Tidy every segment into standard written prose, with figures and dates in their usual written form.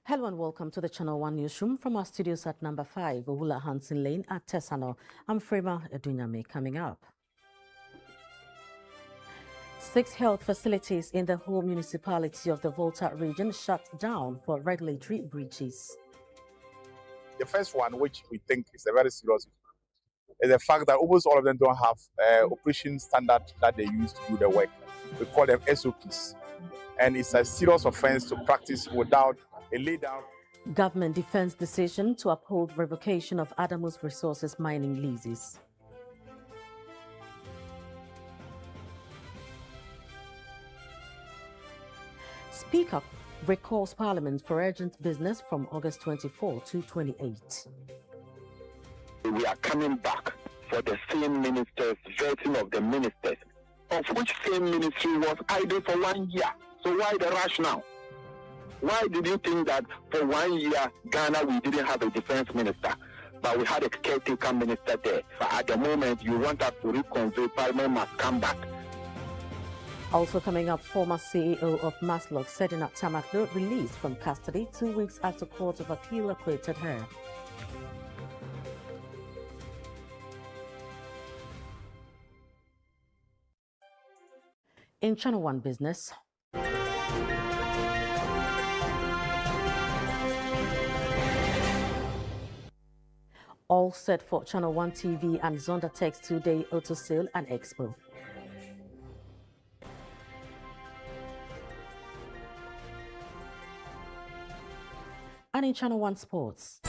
Hello and welcome to the Channel 1 Newsroom from our studios at number 5, Owula Hansen Lane at Tesano. I'm Frema Edunyame. Coming up. 6 health facilities in the whole municipality of the Volta region shut down for regulatory breaches. The first one, which we think is a very serious issue, is the fact that almost all of them don't have operation standard that they use to do the work. We call them SOPs. And it's a serious offense to practice without a lay down. Government defense decision to uphold revocation of Adamus Resources mining leases. Speaker recalls Parliament for urgent business from August 24 to 28. We are coming back for the same ministers, vetting of the ministers, of which same ministry was idle for 1 year. So why the rush now? Why did you think that for 1 year, Ghana, we didn't have a defense minister, but we had a caretaker minister there? But at the moment, you want us to reconvene, Parliament must come back. Also coming up, former CEO of Maslock, Sedina Tamaklo, released from custody 2 weeks after Court of Appeal acquitted her. In Channel 1 Business, all set for Channel 1 TV and Zonda Text 2-day auto sale and expo. And in Channel 1 Sports,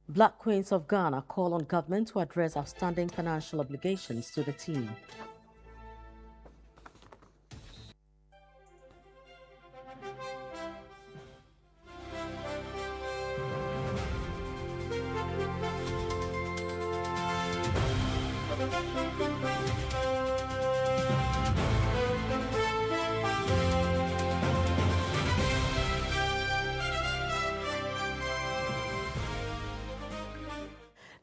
Black Queens of Ghana call on government to address outstanding financial obligations to the team.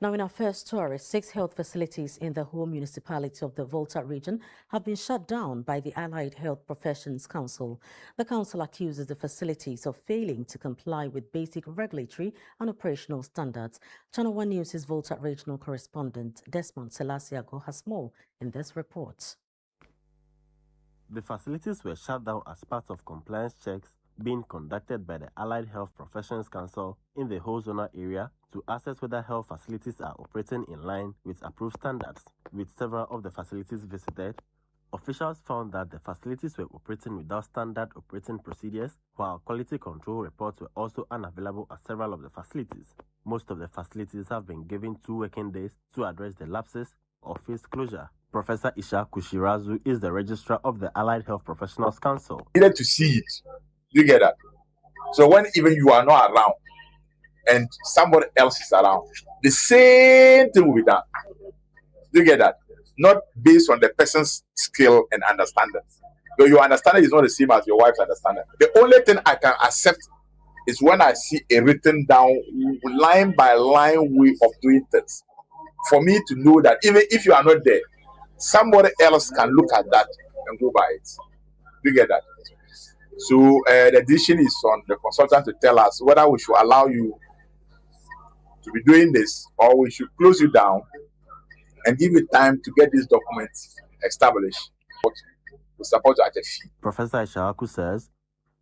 Now, in our first story, 6 health facilities in the whole municipality of the Volta region have been shut down by the Allied Health Professions Council. The council accuses the facilities of failing to comply with basic regulatory and operational standards. Channel 1 News' Volta regional correspondent Desmond Selasiago has more in this report. The facilities were shut down as part of compliance checks being conducted by the Allied Health Professions Council in the whole zona area to assess whether health facilities are operating in line with approved standards. With several of the facilities visited, officials found that the facilities were operating without standard operating procedures, while quality control reports were also unavailable at several of the facilities. Most of the facilities have been given 2 working days to address the lapses or face closure. Professor Isha Kushirazu is the registrar of the Allied Health Professionals Council. You need to see it. You get that? So when even you are not around and somebody else is around, the same thing will be done. You get that? Not based on the person's skill and understanding. Though your understanding is not the same as your wife's understanding. The only thing I can accept is when I see a written down line by line way of doing things. For me to know that even if you are not there, somebody else can look at that and go by it. You get that? So the decision is on the consultant to tell us whether we should allow you to be doing this or we should close you down and give you time to get these documents established. We support at a fee. Professor Ishaku says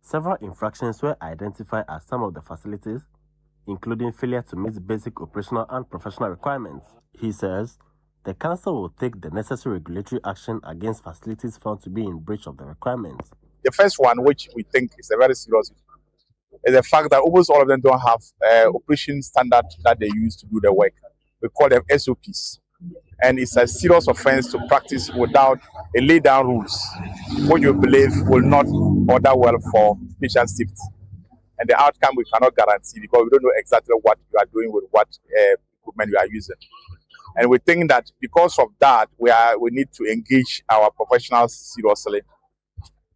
several infractions were identified at some of the facilities, including failure to meet basic operational and professional requirements. He says the council will take the necessary regulatory action against facilities found to be in breach of the requirements. The first one, which we think is a very serious issue, is the fact that almost all of them don't have operation standard that they use to do the work. We call them SOPs. And it's a serious offense to practice without a laid down rules, what you believe will not order well for patient safety. And the outcome we cannot guarantee because we don't know exactly what you are doing with what equipment you are using. And we think that because of that, we need to engage our professionals seriously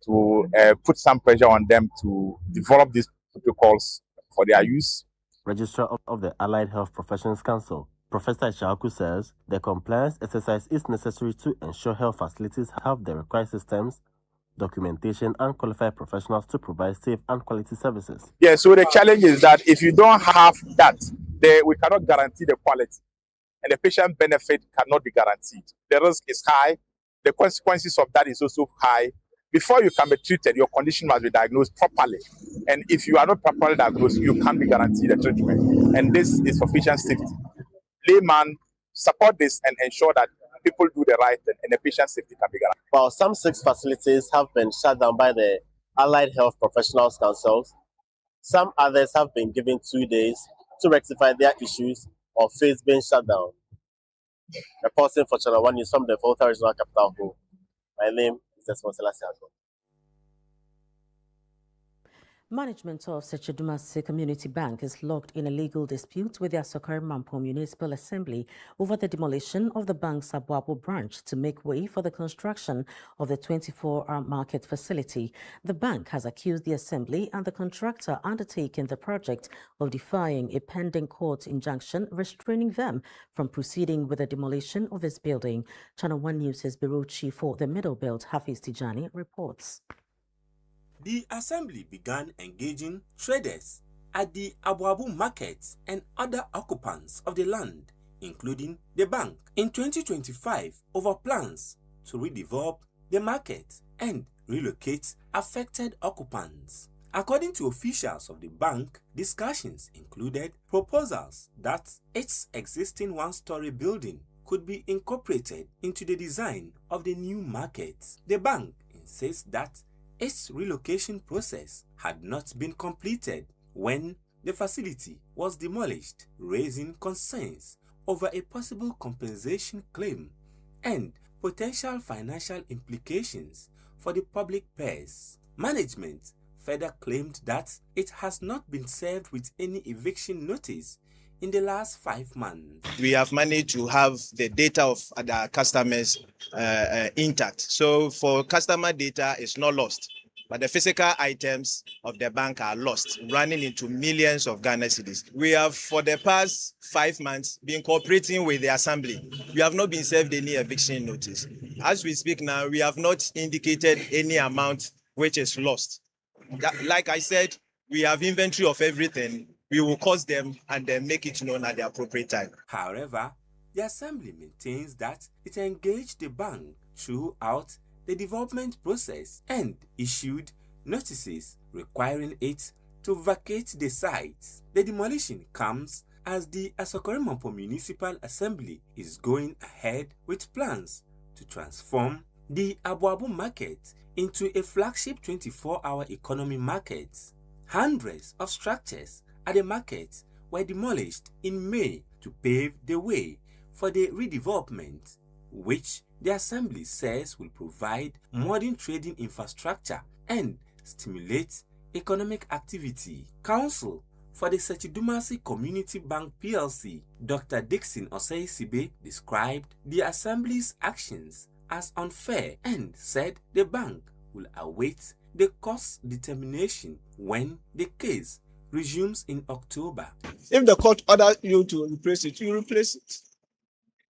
to put some pressure on them to develop these protocols for their use. Registrar of the Allied Health Professions Council, Professor Shaku, says the compliance exercise is necessary to ensure health facilities have the required systems, documentation, and qualified professionals to provide safe and quality services. Yeah, so the challenge is that if you don't have that, we cannot guarantee the quality, and the patient benefit cannot be guaranteed. The risk is high, the consequences of that is also high. Before you can be treated, your condition must be diagnosed properly. And if you are not properly diagnosed, you can't be guaranteed the treatment. And this is for patient safety. Layman, support this and ensure that people do the right thing and the patient safety can be guaranteed. While some 6 facilities have been shut down by the Allied Health Professionals Councils, some others have been given 2 days to rectify their issues or face being shut down. Reporting for Channel 1 News from the Volta Regional Capital Hall. My name is Desmond Selassie. Management of Sechedumase Community Bank is locked in a legal dispute with the Asokari Mampo Municipal Assembly over the demolition of the bank's Abuabo branch to make way for the construction of the 24-hour market facility. The bank has accused the assembly and the contractor undertaking the project of defying a pending court injunction restraining them from proceeding with the demolition of its building. Channel 1 News' Bureau Chief for the Middle Belt, Hafiz Tijani, reports. The assembly began engaging traders at the Abuabu market and other occupants of the land, including the bank, in 2025 over plans to redevelop the market and relocate affected occupants. According to officials of the bank, discussions included proposals that its existing one-story building could be incorporated into the design of the new market. The bank insists that its relocation process had not been completed when the facility was demolished, raising concerns over a possible compensation claim and potential financial implications for the public purse. Management further claimed that it has not been served with any eviction notice in the last 5 months. We have managed to have the data of the customers intact. So for customer data, it's not lost, but the physical items of the bank are lost, running into millions of Ghana cedis. We have, for the past 5 months, been cooperating with the assembly. We have not been served any eviction notice. As we speak now, we have not indicated any amount which is lost. Like I said, we have inventory of everything. We will cost them and then make it known at the appropriate time. However, the assembly maintains that it engaged the bank throughout the development process and issued notices requiring it to vacate the site. The demolition comes as the Asokore-Mampo Municipal Assembly is going ahead with plans to transform the Abuabu market into a flagship 24-hour economy market. Hundreds of structures at the market were demolished in May to pave the way for the redevelopment, which the assembly says will provide modern trading infrastructure and stimulate economic activity. Counsel for the Sechedumase Community Bank PLC, Dr. Dixon Osei-Sibe, described the assembly's actions as unfair and said the bank will await the court's determination when the case resumes in October. If the court orders you to replace it, you replace it.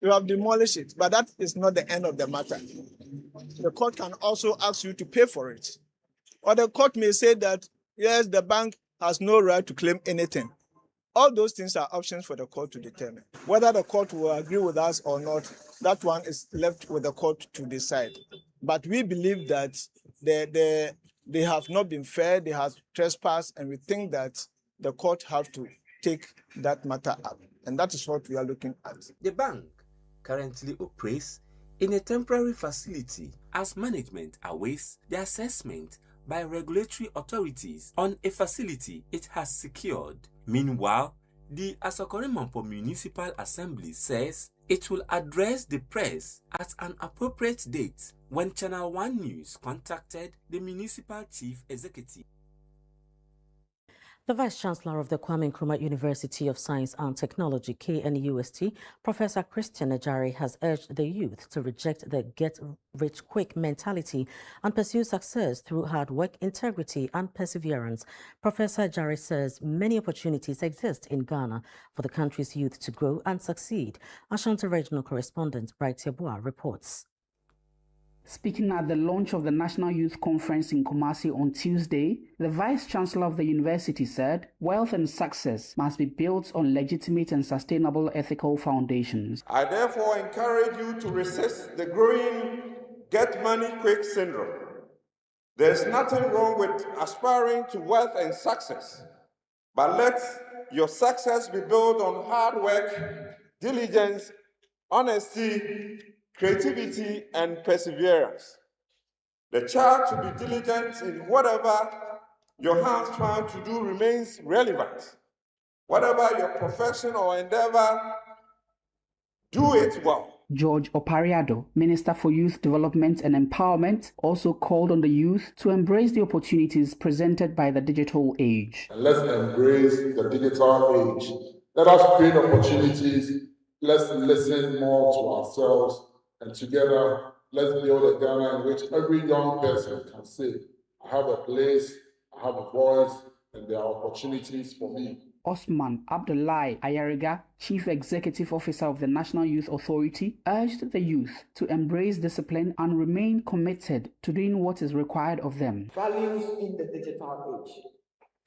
You have demolished it, but that is not the end of the matter. The court can also ask you to pay for it. Or the court may say that, yes, the bank has no right to claim anything. All those things are options for the court to determine. Whether the court will agree with us or not, that one is left with the court to decide. But we believe that they have not been fair, they have trespassed, and we think that the court have to take that matter up. And that is what we are looking at. The bank currently operates in a temporary facility as management awaits the assessment by regulatory authorities on a facility it has secured. Meanwhile, the Asokore-Mampo Municipal Assembly says It will address the press at an appropriate date when Channel 1 News contacted the municipal chief executive. The Vice-Chancellor of the Kwame Nkrumah University of Science and Technology, KNUST, Professor Christian Ajari, has urged the youth to reject the get-rich-quick mentality and pursue success through hard work, integrity, and perseverance. Professor Ajari says many opportunities exist in Ghana for the country's youth to grow and succeed. Ashanti Regional Correspondent Bright Yabua reports. Speaking at the launch of the National Youth Conference in Kumasi on Tuesday, the Vice-Chancellor of the university said wealth and success must be built on legitimate and sustainable ethical foundations. I therefore encourage you to resist the growing get money quick syndrome. There's nothing wrong with aspiring to wealth and success, but let your success be built on hard work, diligence, honesty, creativity, and perseverance. The charge to be diligent in whatever your hands find to do remains relevant. Whatever your profession or endeavor, do it well. George Opariado, Minister for Youth Development and Empowerment, also called on the youth to embrace the opportunities presented by the digital age. And let's embrace the digital age. Let us create opportunities. Let's listen more to ourselves. And together, let's build a Ghana in which every young person can say, I have a place, I have a voice, and there are opportunities for me. Osman Abdullahi Ayariga, Chief Executive Officer of the National Youth Authority, urged the youth to embrace discipline and remain committed to doing what is required of them. Values in the digital age.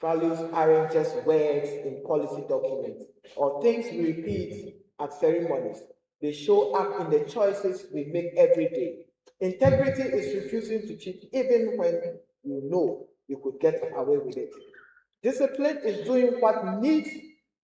Values aren't just words in policy documents or things we repeat at ceremonies. They show up in the choices we make every day. Integrity is refusing to cheat even when you know you could get away with it. Discipline is doing what needs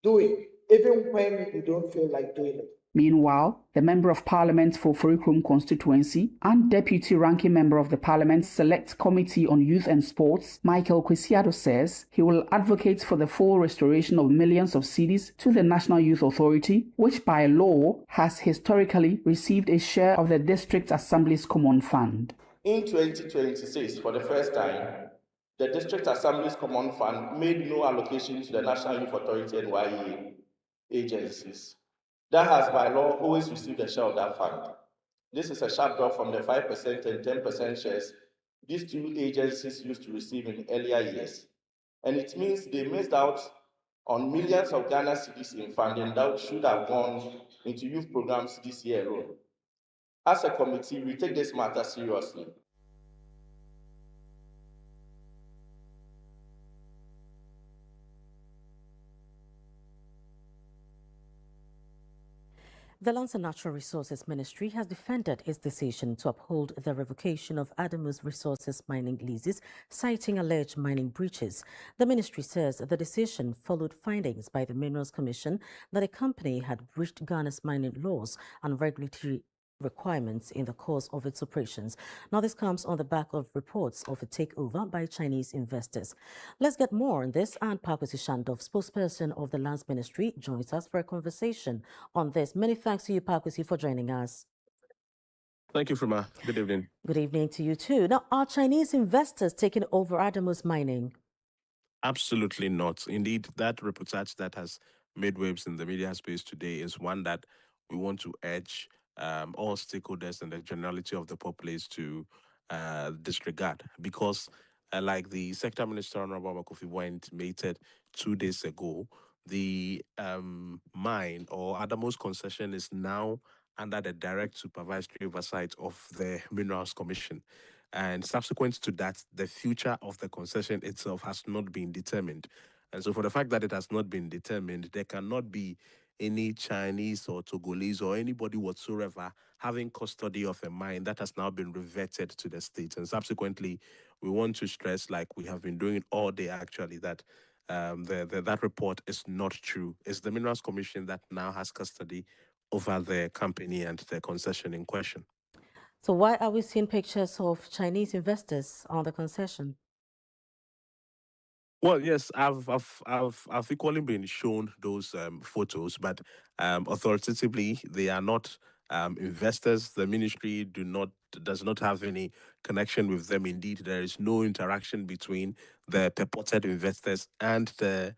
doing, even when you don't feel like doing it. Meanwhile, the Member of Parliament for Furikrum constituency and Deputy Ranking Member of the Parliament's Select Committee on Youth and Sports, Michael Kwesiado, says he will advocate for the full restoration of millions of cedis to the National Youth Authority, which by law has historically received a share of the District Assembly's Common Fund. In 2026, for the first time, the District Assembly's Common Fund made no allocation to the National Youth Authority and YEA agencies. That has by law always received a share of that fund. This is a sharp drop from the 5% and 10% shares these two agencies used to receive in earlier years. And it means they missed out on millions of Ghana cedis in funding that should have gone into youth programs this year alone. As a committee, we take this matter seriously. The Lands and Natural Resources Ministry has defended its decision to uphold the revocation of Adamus Resources mining leases, citing alleged mining breaches. The ministry says the decision followed findings by the Minerals Commission that a company had breached Ghana's mining laws and regulatory requirements in the course of its operations. Now, this comes on the back of reports of a takeover by Chinese investors. Let's get more on this, and Pakwesi Shandov, spokesperson of the Lands Ministry, joins us for a conversation on this. Many thanks to you, Pakwesi, for joining us. Thank you, Fruma. Good evening. Good evening to you too. Now, are Chinese investors taking over Adamus Mining? Absolutely not. Indeed, that reportage that has made waves in the media space today is one that we want to urge all stakeholders and the generality of the populace to disregard, because like the sector minister Honorable Kofi intimated 2 days ago, the mine or Adamus concession is now under the direct supervisory oversight of the Minerals Commission. And subsequent to that, the future of the concession itself has not been determined. And so for the fact that it has not been determined, there cannot be any Chinese or Togolese or anybody whatsoever having custody of a mine that has now been reverted to the state. And subsequently, we want to stress, like we have been doing all day actually, that that report is not true. It's the Minerals Commission that now has custody over the company and the concession in question. So why are we seeing pictures of Chinese investors on the concession? Well, yes, I've equally been shown those photos, but authoritatively they are not investors. The ministry does not have any connection with them. Indeed, there is no interaction between the purported investors and the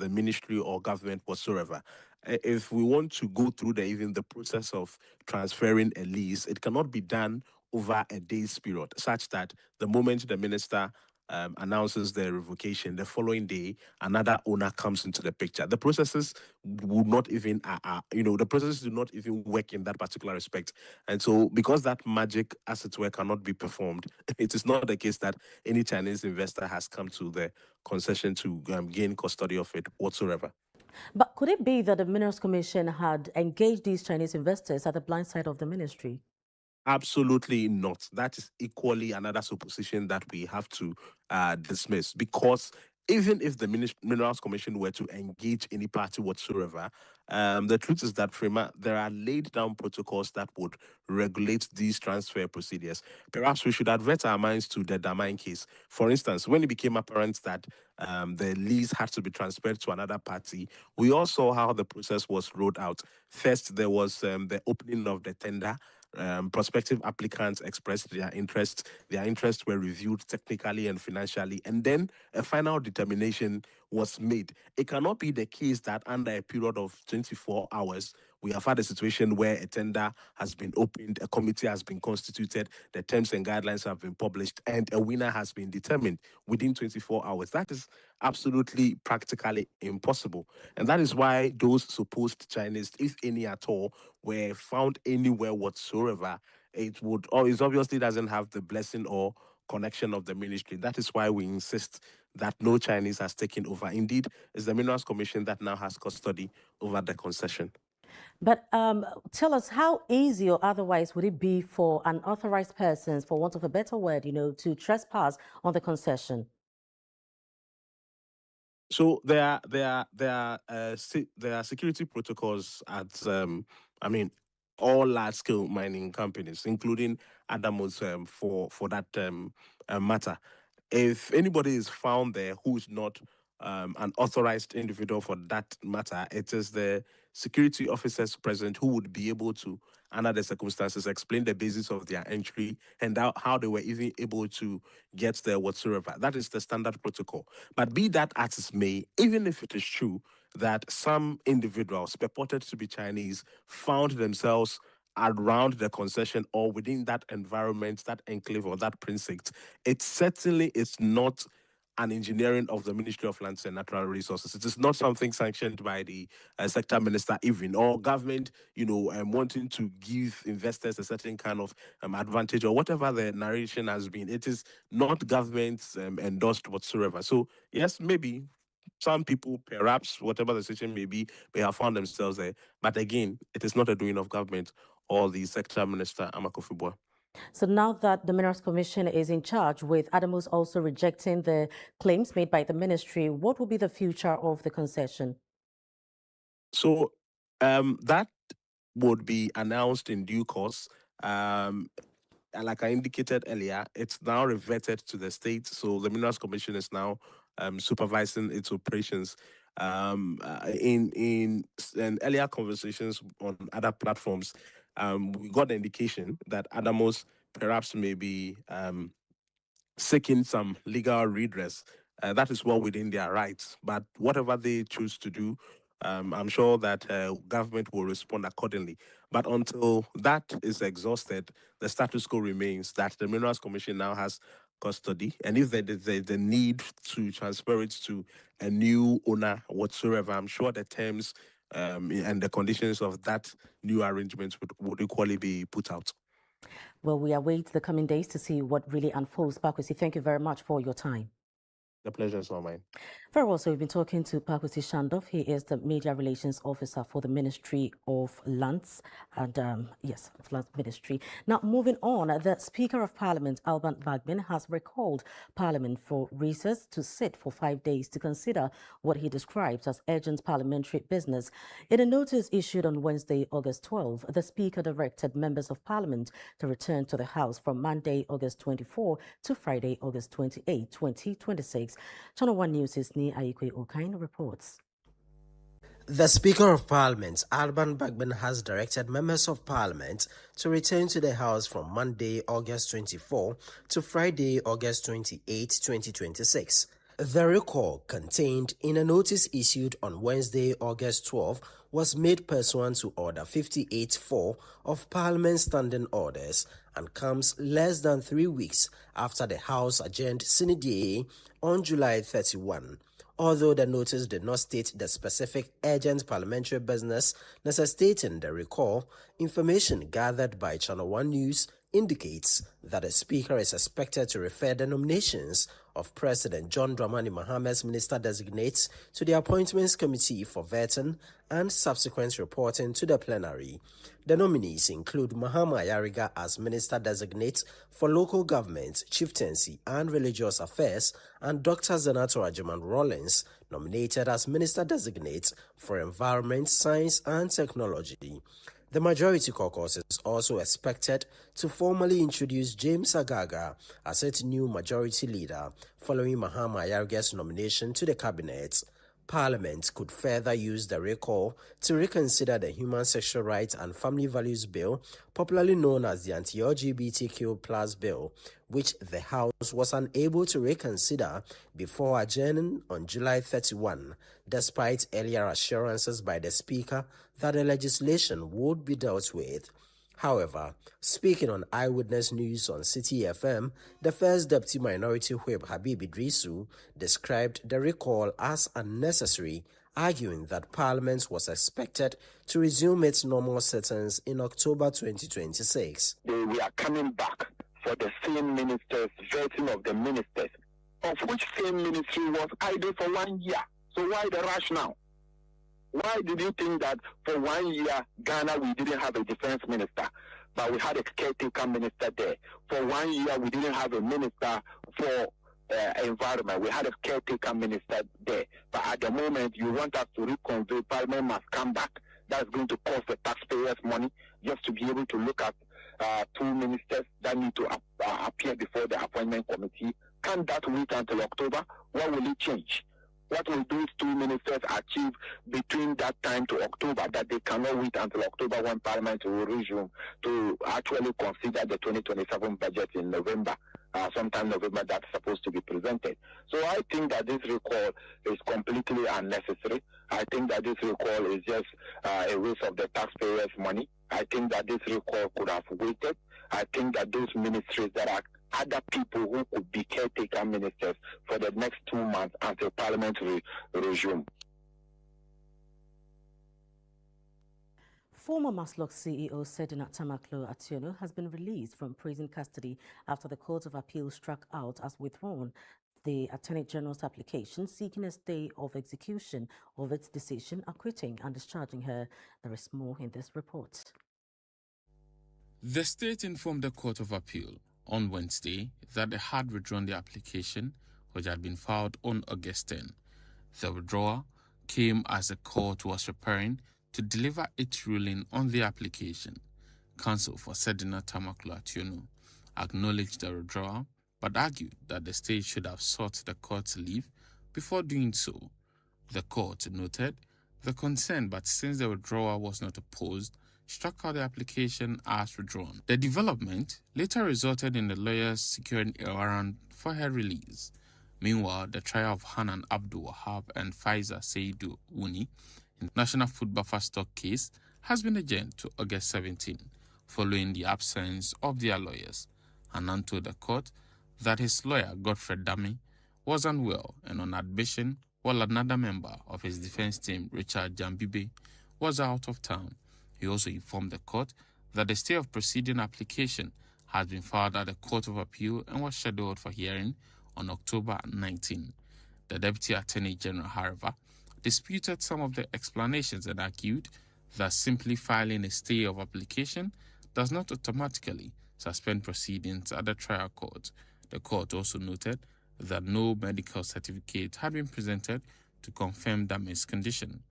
ministry or government whatsoever. If we want to go through even the process of transferring a lease, it cannot be done over a day's period, such that the moment the minister announces the revocation, the following day another owner comes into the picture. The processes would not even, the processes do not even work in that particular respect. And so, because that magic, as it were, cannot be performed, it is not the case that any Chinese investor has come to the concession to gain custody of it whatsoever. But could it be that the Minerals Commission had engaged these Chinese investors at the blind side of the ministry? Absolutely not. That is equally another supposition that we have to dismiss, because even if the Minerals Commission were to engage any party whatsoever, the truth is that, Frema, there are laid down protocols that would regulate these transfer procedures. Perhaps we should advert our minds to the Damine case. For instance, when it became apparent that the lease had to be transferred to another party, we all saw how the process was rolled out. First, there was the opening of the tender. Prospective applicants expressed their interest. Their interests were reviewed technically and financially, and then a final determination was made. It cannot be the case that under a period of 24 hours, we have had a situation where a tender has been opened, a committee has been constituted, the terms and guidelines have been published, and a winner has been determined within 24 hours. That is absolutely practically impossible. And that is why those supposed Chinese, if any at all, were found anywhere whatsoever, it obviously doesn't have the blessing or connection of the ministry. That is why we insist that no Chinese has taken over. Indeed, it's the Minerals Commission that now has custody over the concession. But tell us, how easy or otherwise would it be for unauthorized persons, for want of a better word, to trespass on the concession? So there are security protocols at all large scale mining companies, including Adamos, for that matter. If anybody is found there who is not an authorized individual for that matter, it is the security officers present who would be able to, under the circumstances, explain the basis of their entry and how they were even able to get there whatsoever. That is the standard protocol. But be that as it may, even if it is true that some individuals purported to be Chinese found themselves around the concession or within that environment, that enclave or that precinct, it certainly is not an engineering of the Ministry of Lands and Natural Resources. It is not something sanctioned by the sector minister even, or government, wanting to give investors a certain kind of advantage or whatever the narration has been. It is not government endorsed whatsoever. So yes, maybe some people, perhaps, whatever the situation may be, may have found themselves there. But again, it is not a doing of government or the sector minister, Amakofibua. So now that the Minerals Commission is in charge, with Adamos also rejecting the claims made by the ministry, what will be the future of the concession? So that would be announced in due course. And like I indicated earlier, it's now reverted to the state. So the Minerals Commission is now supervising its operations. In earlier conversations on other platforms, we got the indication that Adamos perhaps may be seeking some legal redress. That is well within their rights. But whatever they choose to do, I'm sure that government will respond accordingly. But until that is exhausted, the status quo remains that the Minerals Commission now has custody. And if there's the need to transfer it to a new owner whatsoever, I'm sure the terms and the conditions of that new arrangement would equally be put out. Well, we await the coming days to see what really unfolds. Bakwesi, thank you very much for your time. The pleasure is all mine. Very well, so we've been talking to Pakuti Shandov. He is the Media Relations Officer for the Ministry of Lands and, Land Ministry. Now, moving on, the Speaker of Parliament, Alban Bagbin, has recalled Parliament for recess to sit for 5 days to consider what he describes as urgent parliamentary business. In a notice issued on Wednesday, August 12, the Speaker directed members of Parliament to return to the House from Monday, August 24 to Friday, August 28, 2026. Channel 1 News' Ni Ayikwe Okain reports. The Speaker of Parliament, Alban Bagbin, has directed members of Parliament to return to the House from Monday, August 24 to Friday, August 28, 2026. The recall, contained in a notice issued on Wednesday, August 12, was made pursuant to Order 58.4 of Parliament's Standing Orders and comes less than 3 weeks after the House adjourned sine die on July 31. Although the notice did not state the specific urgent parliamentary business necessitating the recall, information gathered by Channel 1 News indicates that the Speaker is expected to refer the nominations of President John Dramani Mahamat's minister-designates to the Appointments Committee for vetting and subsequent reporting to the plenary. The nominees include Mahama Ayariga as Minister-designate for Local Government, Chieftaincy and Religious Affairs, and Dr. Zenato Ajiman Rollins, nominated as Minister-designate for Environment, Science and Technology. The Majority Caucus is also expected to formally introduce James Agaga as its new Majority Leader following Mahama Ayariga's nomination to the Cabinet. Parliament could further use the recall to reconsider the Human Sexual Rights and Family Values Bill, popularly known as the Anti-LGBTQ+ Bill, which the House was unable to reconsider before adjourning on July 31, despite earlier assurances by the Speaker that the legislation would be dealt with. However, speaking on Eyewitness News on City FM, the First Deputy Minority Whip Habib Idrisu described the recall as unnecessary, arguing that Parliament was expected to resume its normal sittings in October 2026. We are coming back for the same ministers, vetting of the ministers, of which same ministry was idle for 1 year. So why the rush now? Why did you think that for 1 year, Ghana, we didn't have a defense minister, but we had a caretaker minister there? For 1 year, we didn't have a minister for environment. We had a caretaker minister there. But at the moment, you want us to reconvene, Parliament must come back. That's going to cost the taxpayers money just to be able to look at two ministers that need to appear before the appointment committee. Can that wait until October? What will it change? What will those two ministers achieve between that time to October that they cannot wait until October when Parliament will resume to actually consider the 2027 budget in November, sometime November that's supposed to be presented. So I think that this recall is completely unnecessary. I think that this recall is just a waste of the taxpayers' money. I think that this recall could have waited. I think that those ministries that are other people who could be caretaker ministers for the next 2 months until Parliament resume. Former Maslok CEO Sedina Tamaklo Atieno has been released from prison custody after the Court of Appeal struck out as withdrawn the Attorney General's application seeking a stay of execution of its decision acquitting and discharging her. There is more in this report. The state informed the Court of Appeal on Wednesday that it had withdrawn the application, which had been filed on August 10. The withdrawal came as the court was preparing to deliver its ruling on the application. Counsel for Sedina Tamaklo Atieno acknowledged the withdrawal, but argued that the state should have sought the court's leave before doing so. The court noted the concern, but since the withdrawal was not opposed, struck out the application as withdrawn. The development later resulted in the lawyers securing a warrant for her release. Meanwhile, the trial of Hanan Abdul Wahab and Faiza Seidu Wuni in the National Football Fast Stock case has been adjourned to August 17, following the absence of their lawyers. Hanan told the court that his lawyer, Godfred Dami, was unwell and on admission, while another member of his defense team, Richard Jambibe, was out of town. He also informed the court that the stay of proceeding application has been filed at the Court of Appeal and was scheduled for hearing on October 19. The Deputy Attorney General, however, disputed some of the explanations and argued that simply filing a stay of application does not automatically suspend proceedings at the trial court. The court also noted that no medical certificate had been presented to confirm Dame's condition.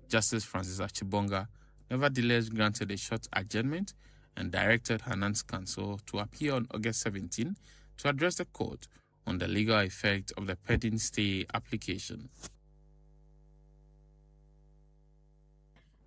Justice Francis Achibonga nevertheless granted a short adjournment and directed Hanan's counsel to appear on August 17 to address the court on the legal effect of the pending stay application.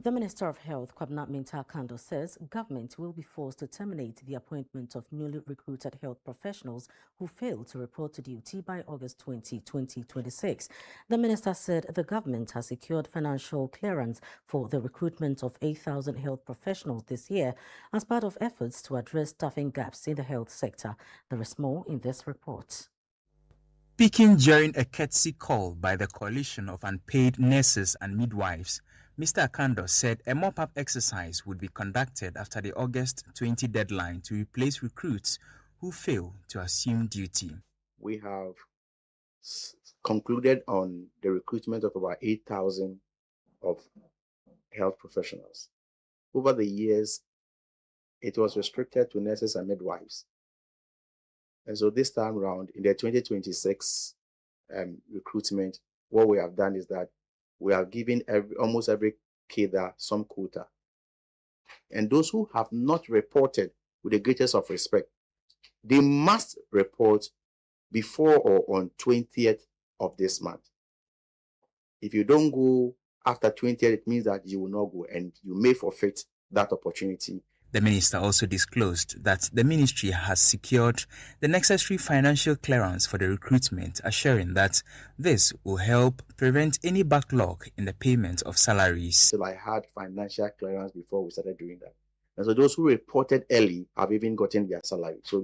The Minister of Health, Kwabena Minta-Kando, says government will be forced to terminate the appointment of newly recruited health professionals who fail to report to duty by August 20, 2026. The minister said the government has secured financial clearance for the recruitment of 8,000 health professionals this year as part of efforts to address staffing gaps in the health sector. There is more in this report. Speaking during a courtesy call by the Coalition of Unpaid Nurses and Midwives, Mr. Akando said a mop-up exercise would be conducted after the August 20 deadline to replace recruits who fail to assume duty. We have concluded on the recruitment of about 8,000 of health professionals. Over the years, it was restricted to nurses and midwives. And so this time around, in the 2026 recruitment, what we have done is that we have given almost every cadre some quota. And those who have not reported, with the greatest of respect, they must report before or on 20th of this month. If you don't go after 20th, it means that you will not go and you may forfeit that opportunity. The minister also disclosed that the ministry has secured the necessary financial clearance for the recruitment, assuring that this will help prevent any backlog in the payment of salaries. So I had financial clearance before we started doing that. And so those who reported early have even gotten their salary. So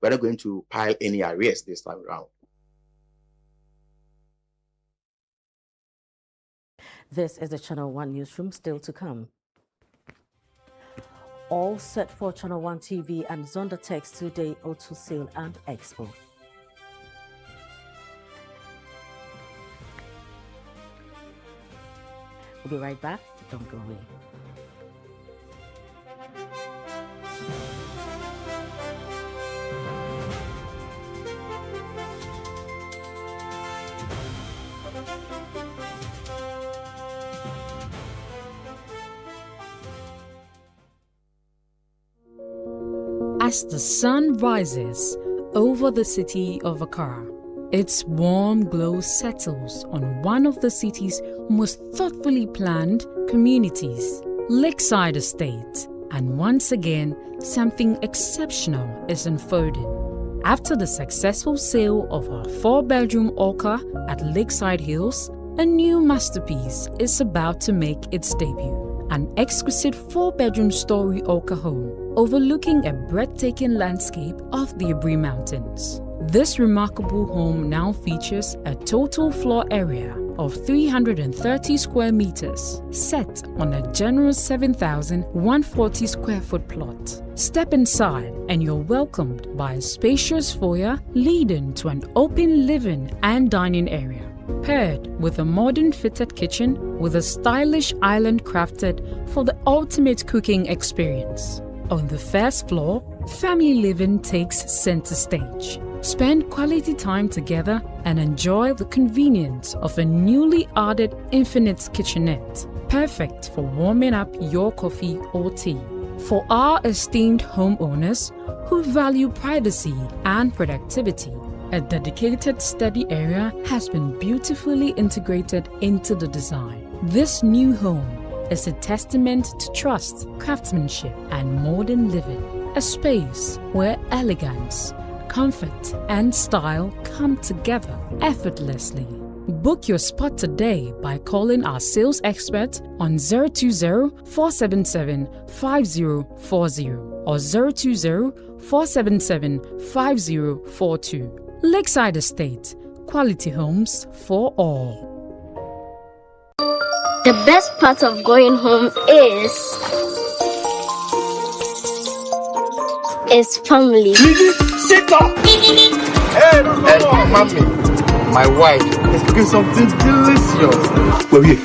we're not going to pile any arrears this time around. This is the Channel 1 Newsroom, still to come. All set for Channel 1 TV and Zondatex today auto sale and expo. We'll be right back. Don't go away. As the sun rises over the city of Accra, its warm glow settles on one of the city's most thoughtfully planned communities, Lakeside Estate, and once again, something exceptional is unfolding. After the successful sale of our 4-bedroom Orca at Lakeside Hills, a new masterpiece is about to make its debut. An exquisite 4-bedroom story Orca home overlooking a breathtaking landscape of the Abri Mountains. This remarkable home now features a total floor area of 330 square meters, set on a generous 7,140 square foot plot. Step inside and you're welcomed by a spacious foyer leading to an open living and dining area, paired with a modern fitted kitchen with a stylish island crafted for the ultimate cooking experience. On the first floor, family living takes center stage. Spend quality time together and enjoy the convenience of a newly added infinite kitchenette, perfect for warming up your coffee or tea. For our esteemed homeowners who value privacy and productivity, a dedicated study area has been beautifully integrated into the design. This new home is a testament to trust, craftsmanship, and modern living. A space where elegance, comfort, and style come together effortlessly. Book your spot today by calling our sales expert on 020-477-5040 or 020-477-5042. Lakeside Estate, quality homes for all. The best part of going home is family. Sit up! Hey, mommy, my wife. is cooking something delicious. Where we?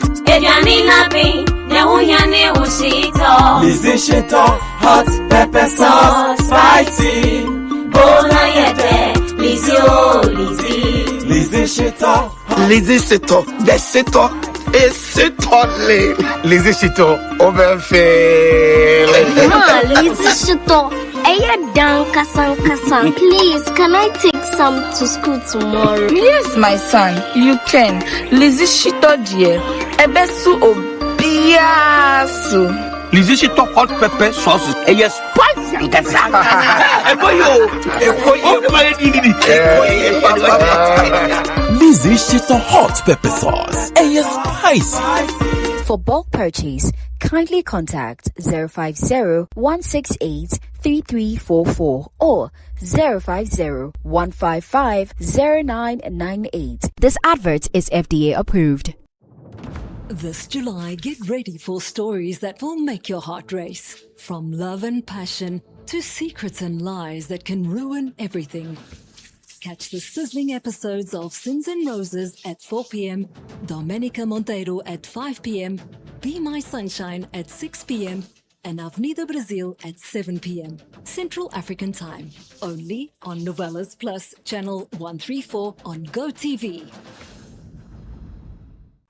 Lizzy hot pepper sauce, spicy. Bona yete, Lizzy oh Lizzy. Lizzy The Shito is Shitole. Lizzy Shito over fail. Lizzy Shito. Please, can I take some to school tomorrow? Yes, my son, you can. Lizzy Shito dear. Ebesu obiasu. Lizzy Shito hot pepper sauce is spicy. Lizzy Shito hot pepper sauce. Spicy. For bulk purchase, kindly contact 050-168-3344 or 050-155-0998. This advert is FDA approved. This July, get ready for stories that will make your heart race. From love and passion to secrets and lies that can ruin everything. Catch the sizzling episodes of Sins and Roses at 4 p.m., Domenica Monteiro at 5 p.m., Be My Sunshine at 6 p.m., and Avenida Brazil at 7 p.m. Central African Time. Only on Novelas Plus, channel 134 on GoTV.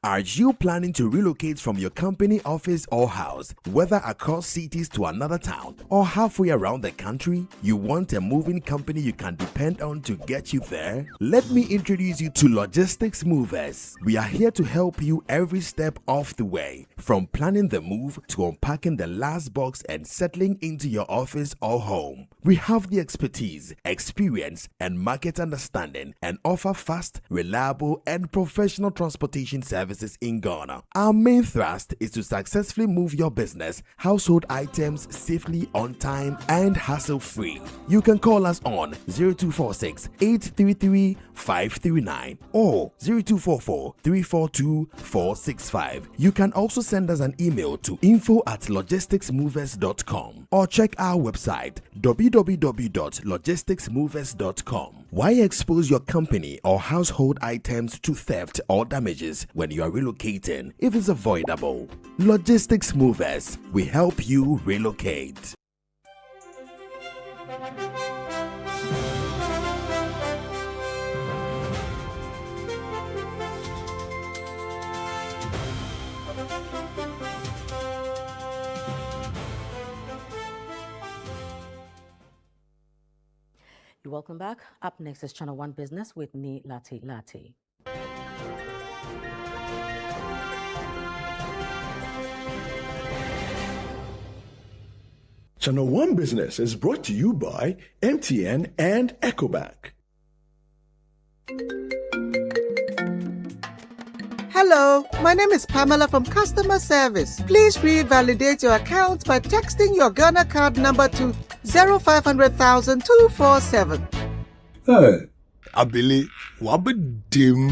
Are you planning to relocate from your company office or house, whether across cities to another town or halfway around the country? You want a moving company you can depend on to get you there? Let me introduce you to Logistics Movers. We are here to help you every step of the way, from planning the move to unpacking the last box and settling into your office or home. We have the expertise, experience, and market understanding and offer fast, reliable, and professional transportation services in Ghana. Our main thrust is to successfully move your business, household items safely, on time, and hassle-free. You can call us on 0246 833 539 or 0244 342 465. You can also send us an email to info@logisticsmovers.com or check our website www.logisticsmovers.com. Why expose your company or household items to theft or damages when you are relocating if it's avoidable? Logistics Movers, we help you relocate. You're welcome back. Up next is Channel 1 Business with Ni Lati Lati. Channel 1 Business is brought to you by MTN and EcoBank. Hello, my name is Pamela from Customer Service. Please revalidate your account by texting your Ghana card number to 0500,000 247. Hey, Abili, wabadim.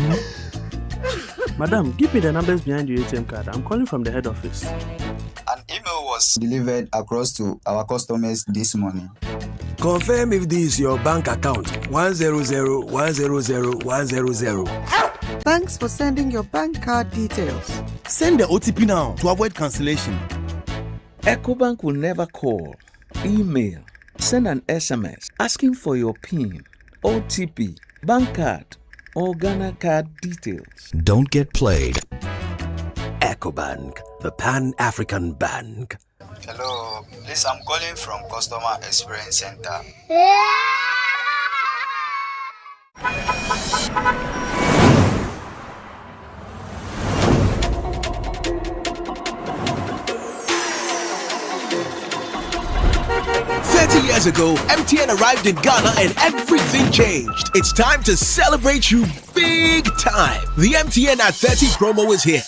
Madam, give me the numbers behind your ATM card. I'm calling from the head office. An email was delivered across to our customers this morning. Confirm if this is your bank account. 100,100,100. Thanks for sending your bank card details. Send the OTP now to avoid cancellation. EcoBank will never call, email, send an SMS asking for your PIN, OTP, bank card, or Ghana card details. Don't get played. EcoBank, the Pan-African Bank. Hello, please, I'm calling from Customer Experience Center. 30 years ago, MTN arrived in Ghana and everything changed. It's time to celebrate you big time. The MTN at 30 promo is here.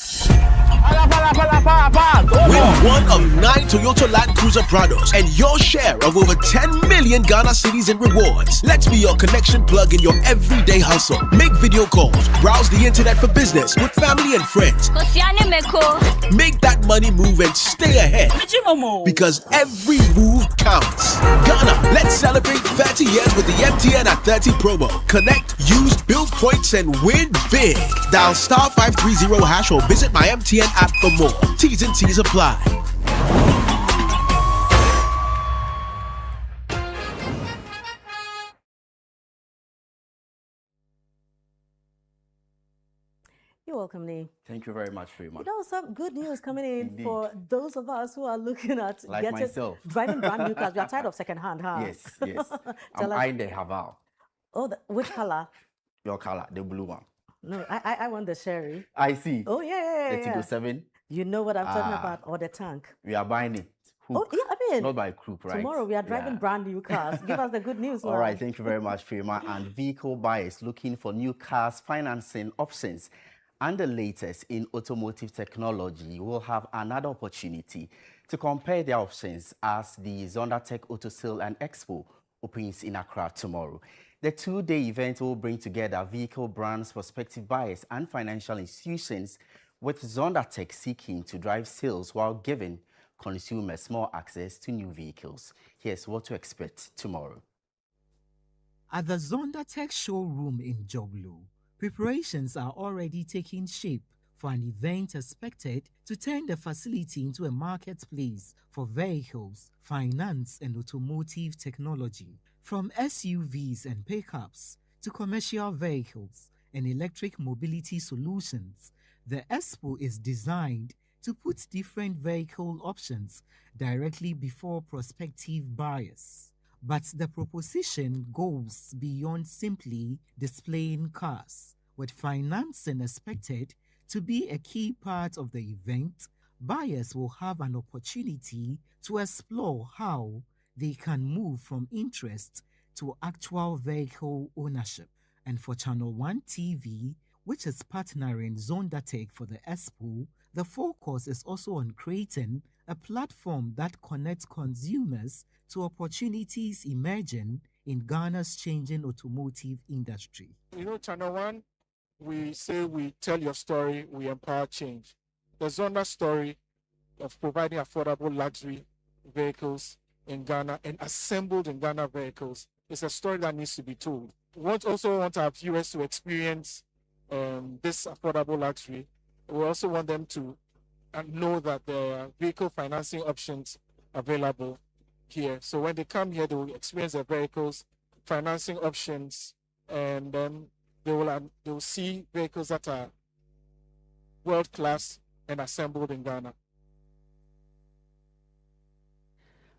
Win one of 9 Toyota Land Cruiser Prados and your share of over 10 million Ghana cedis in rewards. Let's be your connection plug in your everyday hustle. Make video calls, browse the internet for business with family and friends. Make that money move and stay ahead. Because every move counts. Ghana, let's celebrate 30 years with the MTN at 30 promo. Connect, use, build points, and win big. Dial *530# or visit my MTN app for more. T's and T's apply. You're welcome, Nee. Thank you very much, Freeman. You know, some good news coming in for those of us who are looking at like myself. Driving brand new cars. We are tired of second-hand, huh? Yes, yes. I'm eyeing the Haval. Oh, which color? Your color, the blue one. No, I want the Sherry. I see. Oh, yeah. The Tigo 7. You know what I'm talking about, or the tank. We are buying it. Hook. Oh, yeah, I mean. Not by crook, right? Tomorrow we are driving brand new cars. Give us the good news. All right, thank you very much, Firma. And vehicle buyers looking for new cars financing options and the latest in automotive technology will have another opportunity to compare their options as the Zondatech Auto Sale and Expo opens in Accra tomorrow. The two-day event will bring together vehicle brands, prospective buyers, and financial institutions, with Zondatech seeking to drive sales while giving consumers more access to new vehicles. Here's what to expect tomorrow. At the Zondatech showroom in Joglo, preparations are already taking shape for an event expected to turn the facility into a marketplace for vehicles, finance, and automotive technology. From SUVs and pickups to commercial vehicles and electric mobility solutions, the Expo is designed to put different vehicle options directly before prospective buyers. But the proposition goes beyond simply displaying cars. With financing expected to be a key part of the event, buyers will have an opportunity to explore how they can move from interest to actual vehicle ownership. And for Channel 1 TV, which is partnering Zondatech for the Expo, the focus is also on creating a platform that connects consumers to opportunities emerging in Ghana's changing automotive industry. You know, Channel 1, we say we tell your story, we empower change. The Zonda story of providing affordable luxury vehicles in Ghana and assembled in Ghana vehicles is a story that needs to be told. We also want our viewers to experience this affordable luxury. We also want them to know that there are vehicle financing options available here. So when they come here, they will experience the vehicles, financing options, and then they will see vehicles that are world-class and assembled in Ghana.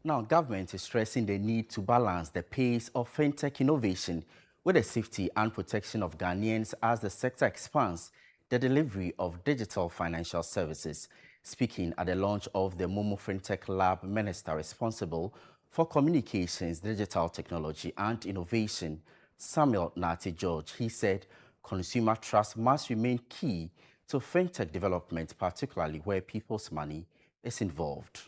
Now, government is stressing the need to balance the pace of fintech innovation with the safety and protection of Ghanaians as the sector expands the delivery of digital financial services. Speaking at the launch of the Momo Fintech Lab, Minister responsible for communications, digital technology and innovation, Samuel Nati George, he said consumer trust must remain key to fintech development, particularly where people's money is involved.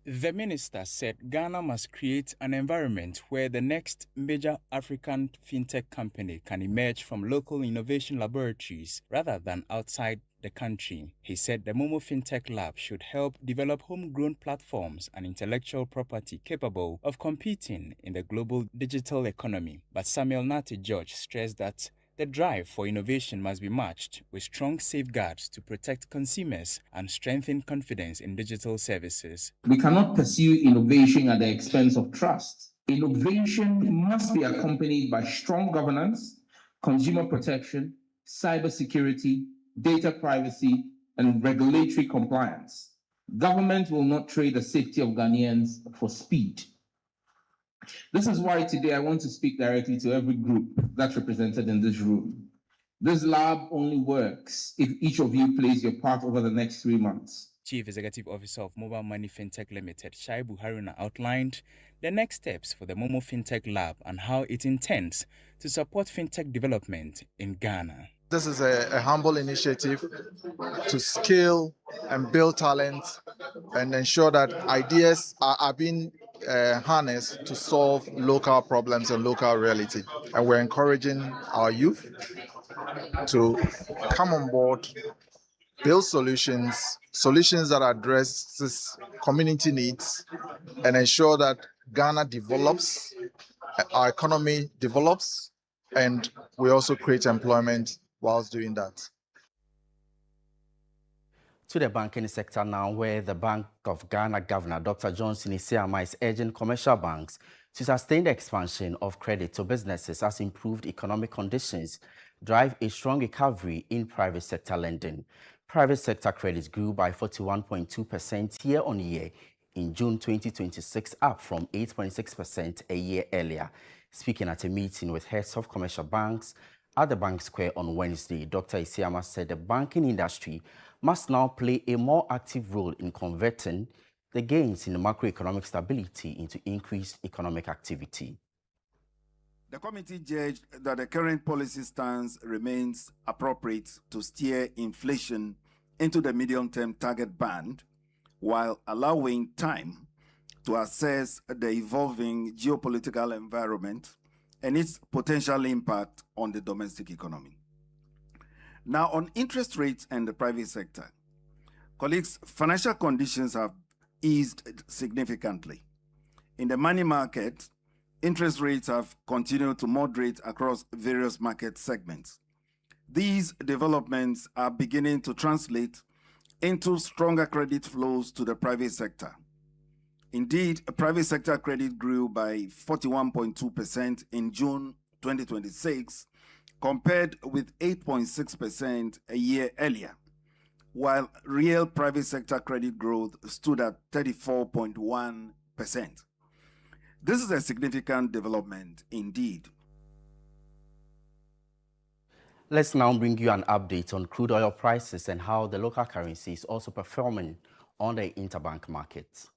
The minister said Ghana must create an environment where the next major African fintech company can emerge from local innovation laboratories rather than outside the country. He said the Momo Fintech Lab should help develop homegrown platforms and intellectual property capable of competing in the global digital economy. But Samuel Nati George stressed that the drive for innovation must be matched with strong safeguards to protect consumers and strengthen confidence in digital services. We cannot pursue innovation at the expense of trust. Innovation must be accompanied by strong governance, consumer protection, cybersecurity, data privacy, and regulatory compliance. Government will not trade the safety of Ghanaians for speed. This is why today I want to speak directly to every group that's represented in this room. This lab only works if each of you plays your part over the next 3 months. Chief Executive Officer of Mobile Money Fintech Limited, Shaibu Haruna, outlined the next steps for the Momo Fintech Lab and how it intends to support fintech development in Ghana. This is a humble initiative to scale and build talent and ensure that ideas are being harnessed to solve local problems and local reality. And we're encouraging our youth to come on board, build solutions that address community needs, and ensure that Ghana develops, our economy develops, and we also create employment whilst doing that. To the banking sector now, where the Bank of Ghana Governor Dr. Johnson Isiama is urging commercial banks to sustain the expansion of credit to businesses as improved economic conditions drive a strong recovery in private sector lending. Private sector credits grew by 41.2% year-on-year in June 2026, up from 8.6% a year earlier. Speaking at a meeting with heads of commercial banks at the Bank Square on Wednesday, Dr. Isiama said the banking industry must now play a more active role in converting the gains in the macroeconomic stability into increased economic activity. The committee judged that the current policy stance remains appropriate to steer inflation into the medium-term target band while allowing time to assess the evolving geopolitical environment and its potential impact on the domestic economy. Now, on interest rates and the private sector, colleagues, financial conditions have eased significantly. In the money market, interest rates have continued to moderate across various market segments. These developments are beginning to translate into stronger credit flows to the private sector. Indeed, private sector credit grew by 41.2% in June 2026, compared with 8.6% a year earlier, while real private sector credit growth stood at 34.1%. This is a significant development indeed. Let's now bring you an update on crude oil prices and how the local currency is also performing on the interbank market.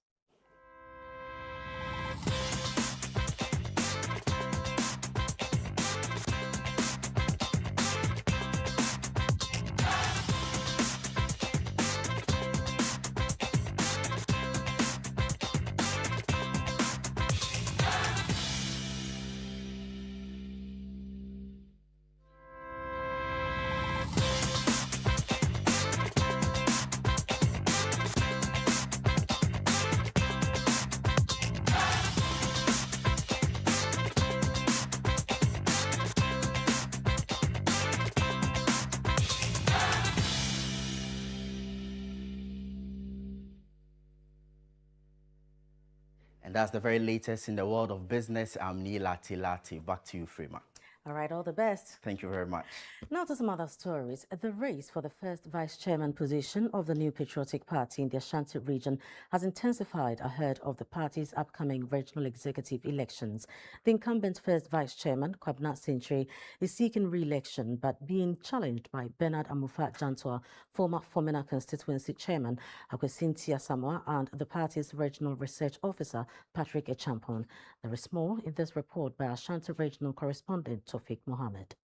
And that's the very latest in the world of business. I'm Neela Tilati. Back to you, Freema. All right, all the best. Thank you very much. Now to some other stories. The race for the first vice chairman position of the New Patriotic Party in the Ashanti region has intensified ahead of the party's upcoming regional executive elections. The incumbent first vice chairman, Kwabena Sintry, is seeking re-election but being challenged by Bernard Amufa Jantua, former Fomena constituency chairman, Akwesinti Asamoah, and the party's regional research officer, Patrick Echampon. There is more in this report by Ashanti regional correspondent Tofik Mohammed.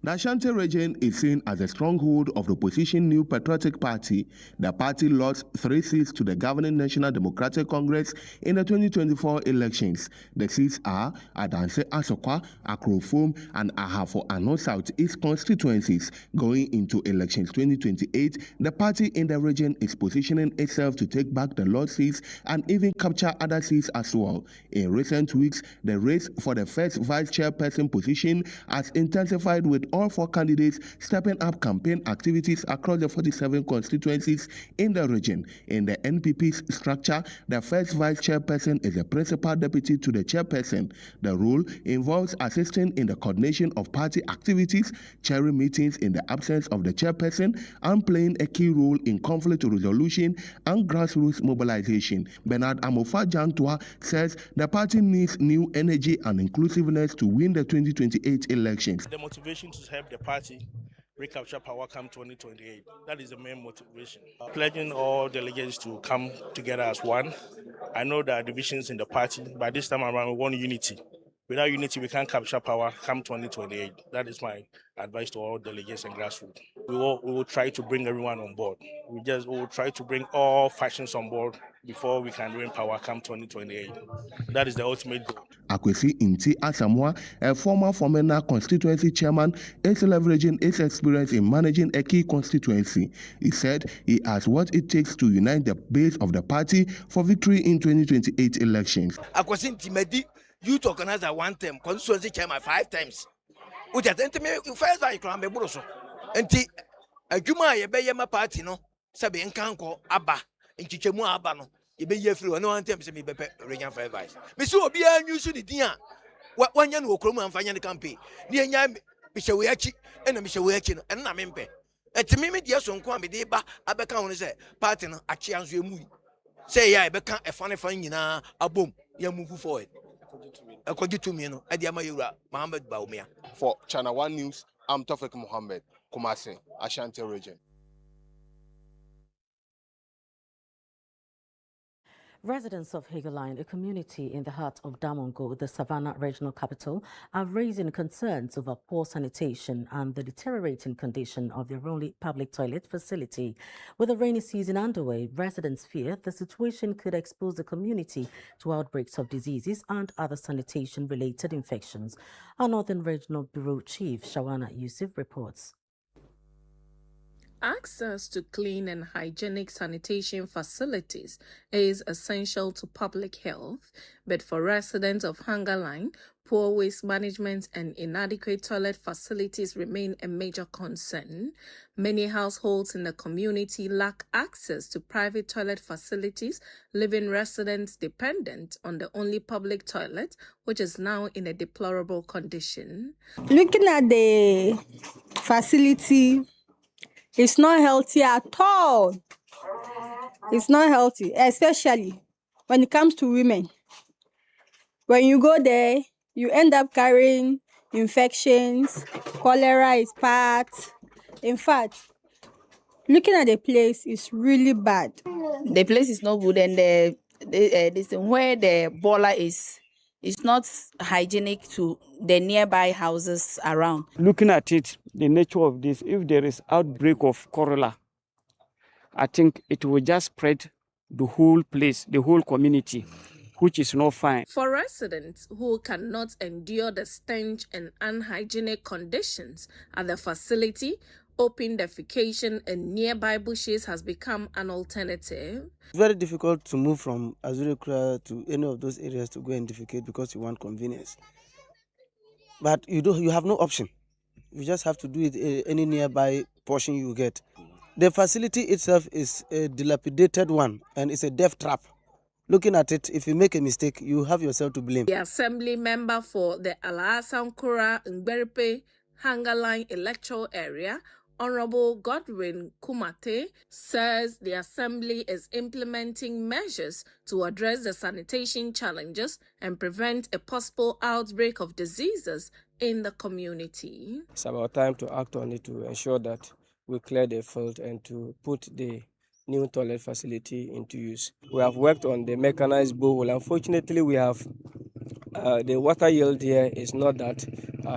The Ashanti region is seen as a stronghold of the opposition New Patriotic Party. The party lost 3 seats to the governing National Democratic Congress in the 2024 elections. The seats are Adanse Asokwa, Akrofom, and Ahafo Ano Southeast constituencies. Going into elections 2028, the party in the region is positioning itself to take back the lost seats and even capture other seats as well. In recent weeks, the race for the first vice chairperson position has intensified, with all 4 candidates stepping up campaign activities across the 47 constituencies in the region. In the NPP's structure, the first vice chairperson is the principal deputy to the chairperson. The role involves assisting in the coordination of party activities, chairing meetings in the absence of the chairperson, and playing a key role in conflict resolution and grassroots mobilization. Bernard Amufa Jantua says the party needs new energy and inclusiveness to win the 2028 elections. The motivation to help the party recapture power come 2028. That is the main motivation. Pledging all delegates to come together as one. I know there are divisions in the party, but this time around we want unity. Without unity, we can't capture power come 2028. That is my advice to all delegates and grassroots. We will try to bring everyone on board. We will try to bring all factions on board before we can win power come 2028. That is the ultimate goal. Akwesi Inti Asamoah, a former Fomena constituency chairman, is leveraging his experience in managing a key constituency. He said he has what it takes to unite the base of the party for victory in 2028 elections. Akwesi Inti youth organizer 1 term, constituency chairman 5 times. Which I think first I can remember so. Enti adwuma ye be my party no, sabe enkanko aba, nchichemu aba no. You be here through. No one tells me be region 5 vice. Me so be a news to the dia. One yan who come and find the campaign. Near Yam, Mishawachi, and a Mishawachi, and Namempe. At me, dear son, come be deba, Abacan say, partner, a chance you move. Say, I become a funny fine in a boom, you move forward. According to me, at the Amayura, Mohammed Baumia. For Channel 1 News, I'm Tofik Mohammed, Kumasi, Ashanti region. Residents of Hagerline, a community in the heart of Damongo, the Savannah regional capital, are raising concerns over poor sanitation and the deteriorating condition of their only public toilet facility. With the rainy season underway, residents fear the situation could expose the community to outbreaks of diseases and other sanitation-related infections. Our Northern Regional Bureau Chief, Shawana Yusuf, reports. Access to clean and hygienic sanitation facilities is essential to public health, but for residents of Hangerline, poor waste management and inadequate toilet facilities remain a major concern. Many households in the community lack access to private toilet facilities, leaving residents dependent on the only public toilet, which is now in a deplorable condition. Looking at the facility, it's not healthy at all. It's not healthy, especially when it comes to women. When you go there, you end up carrying infections, cholera is part. In fact, looking at the place is really bad. The place is not good, and where the boiler is, it's not hygienic to the nearby houses around. Looking at it, the nature of this, if there is outbreak of cholera, I think it will just spread the whole place, the whole community, which is not fine. For residents who cannot endure the stench and unhygienic conditions at the facility, open defecation in nearby bushes has become an alternative. It's very difficult to move from Azurikra to any of those areas to go and defecate because you want convenience. But you have no option. You just have to do it any nearby portion you get. The facility itself is a dilapidated one and it's a death trap. Looking at it, if you make a mistake, you have yourself to blame. The assembly member for the Alasankura Ngberepe Hangerline electoral area, Honorable Godwin Kumate, says the assembly is implementing measures to address the sanitation challenges and prevent a possible outbreak of diseases in the community. It's about time to act on it to ensure that we clear the field and to put the new toilet facility into use. We have worked on the mechanized borehole. Unfortunately, we have the water yield here is not that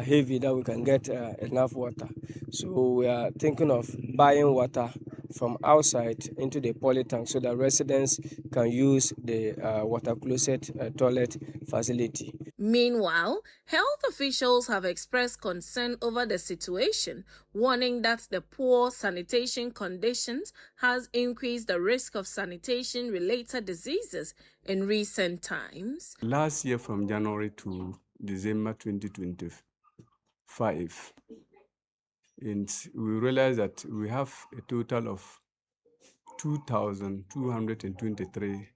heavy that we can get enough water. So we are thinking of buying water from outside into the poly tank so that residents can use the water closet toilet facility. Meanwhile, health officials have expressed concern over the situation, warning that the poor sanitation conditions has increased the risk of sanitation-related diseases in recent times. Last year from January to December 2025, and we realized that we have a total of 2,223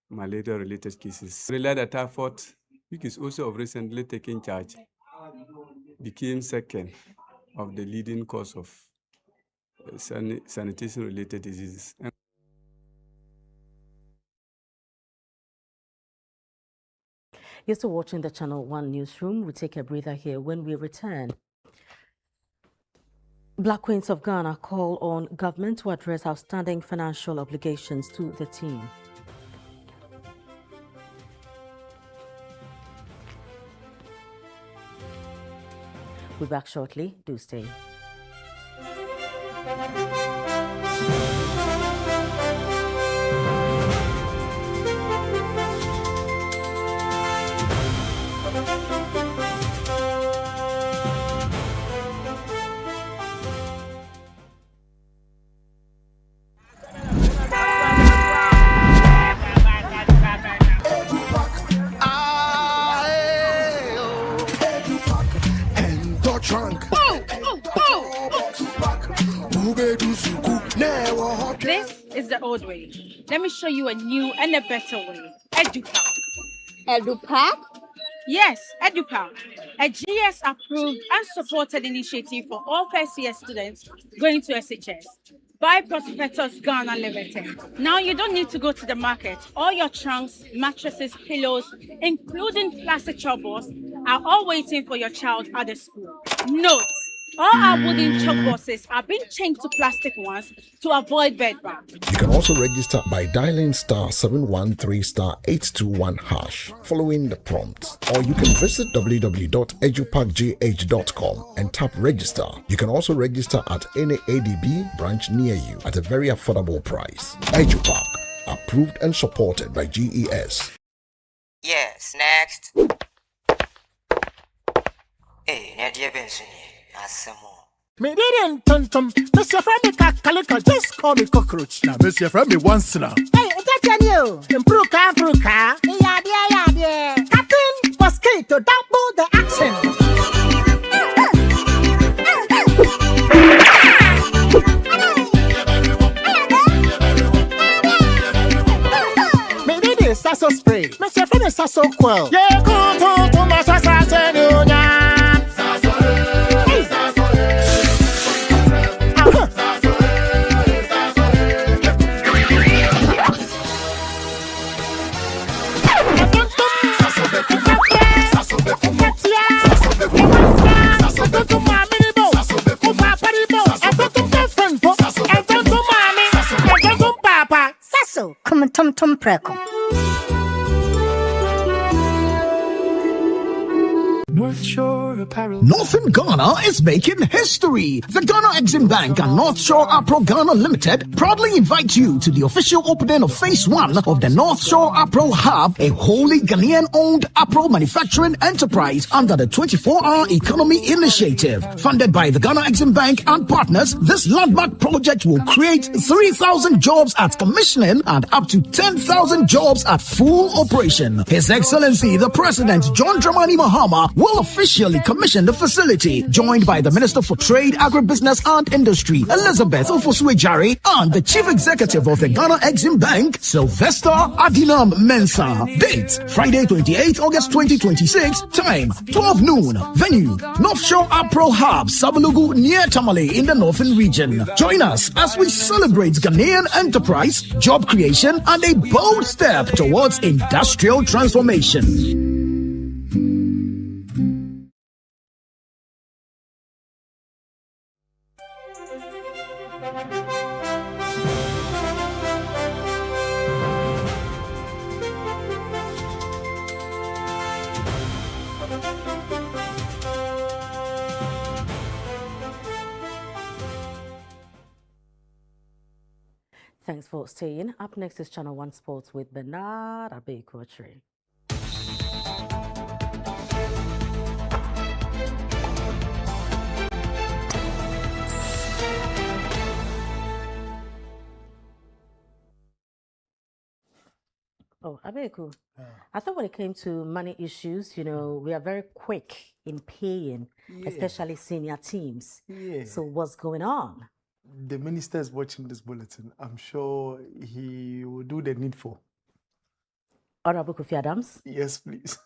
malaria-related cases. We realized that typhoid, which is also of recently taken charge, became second of the leading cause of sanitation-related diseases. You're still watching the Channel 1 Newsroom. We take a breather here. When we return, Black Queens of Ghana call on government to address outstanding financial obligations to the team. We'll be back shortly. Do stay. This is the old way. Let me show you a new and a better way. EduPack. EduPack? Yes, EduPack. A GS-approved and supported initiative for all first-year students going to SHS. By Prospectus Ghana Limited. Now you don't need to go to the market. All your trunks, mattresses, pillows, including plastic chalkboards, are all waiting for your child at the school. Note, all our wooden chalkboards are being changed to plastic ones to avoid bedbugs. You can also register by dialing *713*821# following the prompts, or you can visit www.edupackgh.com and tap register. You can also register at any ADB branch near you at a very affordable price. EduPack, approved and supported by GES. Yes, next. Hey, Nadia Benson. Me didn't tum. Mr. Friendly Calico, just call me cockroach. Now, Mr. Friendly once now. Hey, that's you. Impruka. Yeah. Captain Mosquito, double the action. Maybe this Sasso spray. Mr. Friendly Sasso quell. Yeah, go to my Sasso. Sasso, come on, Tom Preco. Northern Ghana is making history. The Ghana Exim Bank and North Shore Apro Ghana Limited proudly invite you to the official opening of Phase 1 of the North Shore Apro Hub, a wholly Ghanaian-owned Apro manufacturing enterprise under the 24-hour economy initiative. Funded by the Ghana Exim Bank and partners, this landmark project will create 3,000 jobs at commissioning and up to 10,000 jobs at full operation. His Excellency, the President, John Dramani Mahama, will officially commission the facility, joined by the Minister for Trade, Agribusiness and Industry, Elizabeth Ofosu-Ejari, and the Chief Executive of the Ghana Exim Bank, Sylvester Adinam Mensah. Date, Friday 28 August 2026. Time, 12 noon. Venue, North Shore Apro Hub, Sabalugu, near Tamale in the Northern region. Join us as we celebrate Ghanaian enterprise, job creation, and a bold step towards industrial transformation. Thanks for staying. Up next is Channel 1 Sports with Bernard Abekotre. Oh, Abeku, I thought when it came to money issues, we are very quick in paying, especially senior teams. Yeah. So what's going on? The minister is watching this bulletin. I'm sure he will do the needful. Honorable Kofi Adams? Yes, please.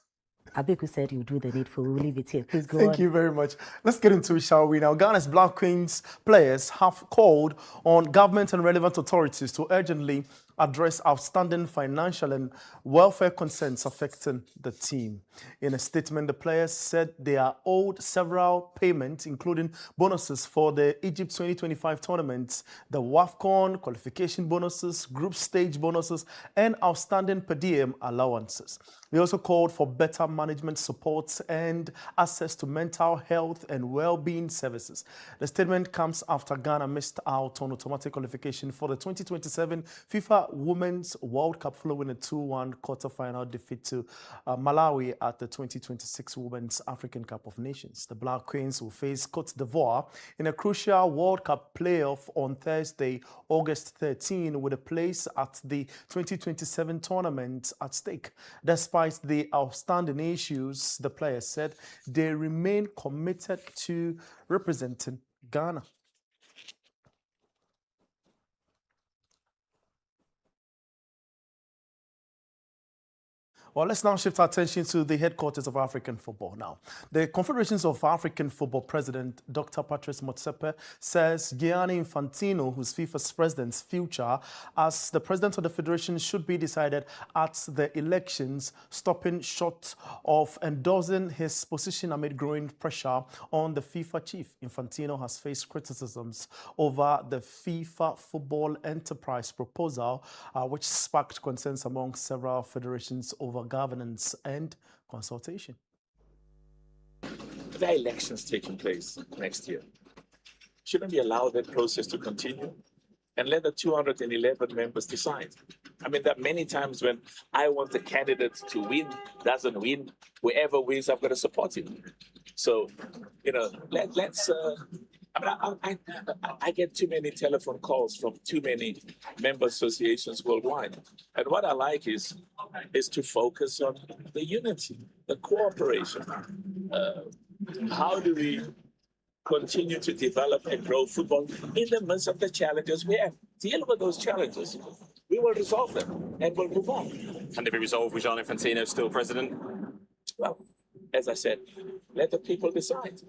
Abeku said you do the needful. We'll leave it here. Please go on. Thank you very much. Let's get into it, shall we? Now, Ghana's Black Queens players have called on government and relevant authorities to urgently address outstanding financial and welfare concerns affecting the team. In a statement, the players said they are owed several payments, including bonuses for the Egypt 2025 tournament, the WAFCON qualification bonuses, group stage bonuses, and outstanding per diem allowances. They also called for better management support and access to mental health and well-being services. The statement comes after Ghana missed out on automatic qualification for the 2027 FIFA Women's World Cup following a 2-1 quarter-final defeat to Malawi at the 2026 Women's African Cup of Nations. The Black Queens will face Cote d'Ivoire in a crucial World Cup playoff on Thursday, August 13, with a place at the 2027 tournament at stake. Despite the outstanding issues, the players said they remain committed to representing Ghana. Well, let's now shift our attention to the headquarters of African football now. The Confederations of African Football President, Dr. Patrice Motsepe, says Gianni Infantino, who's FIFA's president's future as the president of the federation, should be decided at the elections, stopping short of endorsing his position amid growing pressure on the FIFA chief. Infantino has faced criticisms over the FIFA Football Enterprise proposal, which sparked concerns among several federations over governance and consultation. There are elections taking place next year. Shouldn't we allow that process to continue and let the 211 members decide? I mean, there are many times when I want the candidate to win, doesn't win, whoever wins, I've got to support him. So, you know, let's. I get too many telephone calls from too many member associations worldwide. And what I like is to focus on the unity, the cooperation. How do we continue to develop and grow football in the midst of the challenges we have? Deal with those challenges. We will resolve them and we'll move on. Can they be resolved with Gianni Infantino still president? Well, as I said, let the people decide.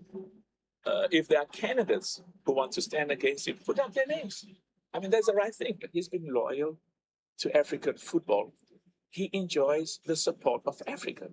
If there are candidates who want to stand against him, put up their names. I mean, that's the right thing. But he's been loyal to African football. He enjoys the support of Africa.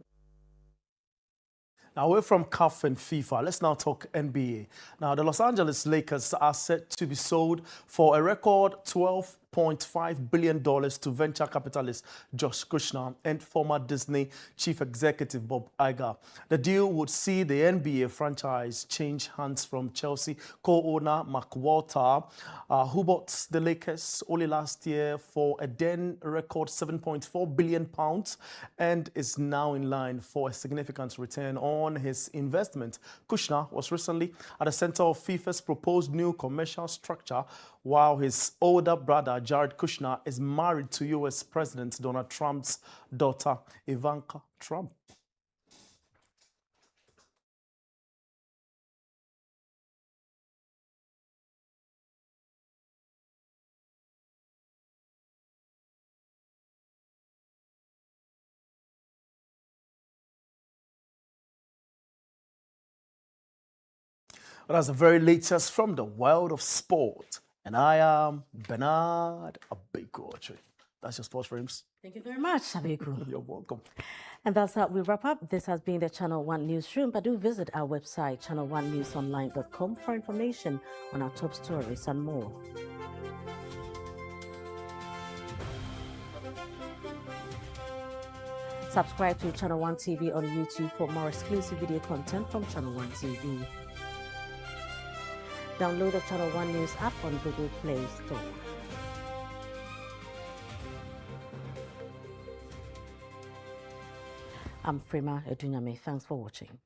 Now, away from CAF and FIFA, let's now talk NBA. Now, the Los Angeles Lakers are set to be sold for a record $12.5 billion to venture capitalist Josh Kushner and former Disney chief executive Bob Iger. The deal would see the NBA franchise change hands from Chelsea co-owner Mark Walter, who bought the Lakers only last year for a then record £7.4 billion and is now in line for a significant return on his investment. Kushner was recently at the center of FIFA's proposed new commercial structure, while his older brother, Jared Kushner, is married to U.S. President Donald Trump's daughter, Ivanka Trump. Well, that's the very latest from the world of sport. And I am Bernard Abeku. That's your sports frames. Thank you very much, Abeku. You're welcome. And that's how we wrap up. This has been the Channel One Newsroom, but do visit our website, channel1newsonline.com, for information on our top stories and more. Subscribe to Channel One TV on YouTube for more exclusive video content from Channel One TV. Download the Channel One News app on Google Play Store. I'm Frima Edunyame. Thanks for watching.